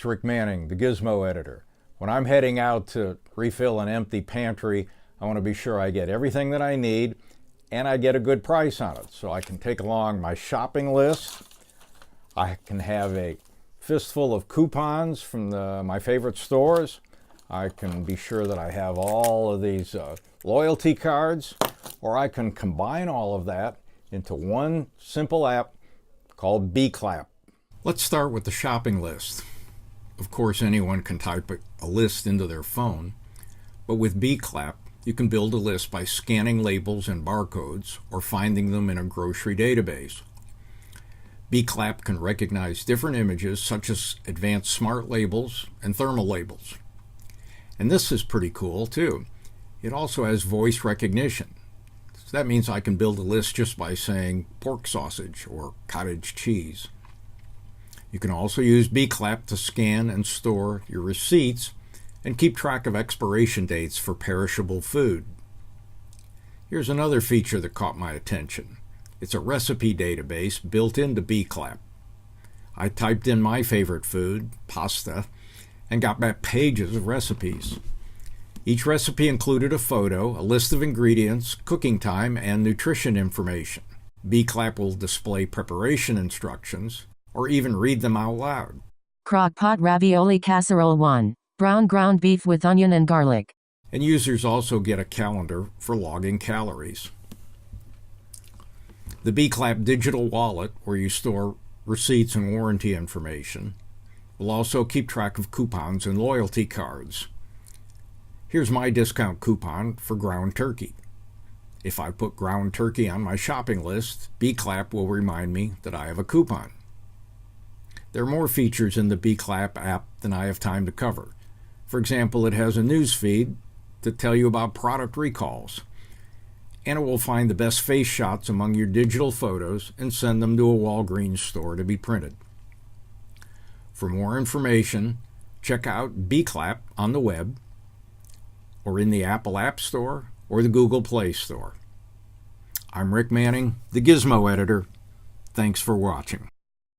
it's Rick Manning, the Gizmo editor. When I'm heading out to refill an empty pantry, I want to be sure I get everything that I need and I get a good price on it. So I can take along my shopping list. I can have a fistful of coupons from my favorite stores. I can be sure that I have all of these loyalty cards, or I can combine all of that into one simple app called BcLapp. Let's start with the shopping list. Of course, anyone can type a list into their phone, but with BcLapp, you can build a list by scanning labels and barcodes or finding them in a grocery database. BcLapp can recognize different images such as advanced smart labels and thermal labels. And this is pretty cool too. It also has voice recognition. So that means I can build a list just by saying pork sausage or cottage cheese. You can also use BcLapp to scan and store your receipts and keep track of expiration dates for perishable food. Here's another feature that caught my attention. It's a recipe database built into BcLapp. I typed in my favorite food, pasta, and got back pages of recipes. Each recipe included a photo, a list of ingredients, cooking time, and nutrition information. BcLapp will display preparation instructions or even read them out loud. Crock-pot ravioli casserole 1. Brown ground beef with onion and garlic. And users also get a calendar for logging calories. The BcLapp digital wallet, where you store receipts and warranty information, will also keep track of coupons and loyalty cards. Here's my discount coupon for ground turkey. If I put ground turkey on my shopping list, BcLapp will remind me that I have a coupon. There are more features in the BcLapp app than I have time to cover. For example, it has a news feed to tell you about product recalls, and it will find the best face shots among your digital photos and send them to a Walgreens store to be printed. For more information, check out BcLapp on the web or in the Apple App Store or the Google Play Store. I'm Rick Manning, the Gizmo editor. Thanks for watching.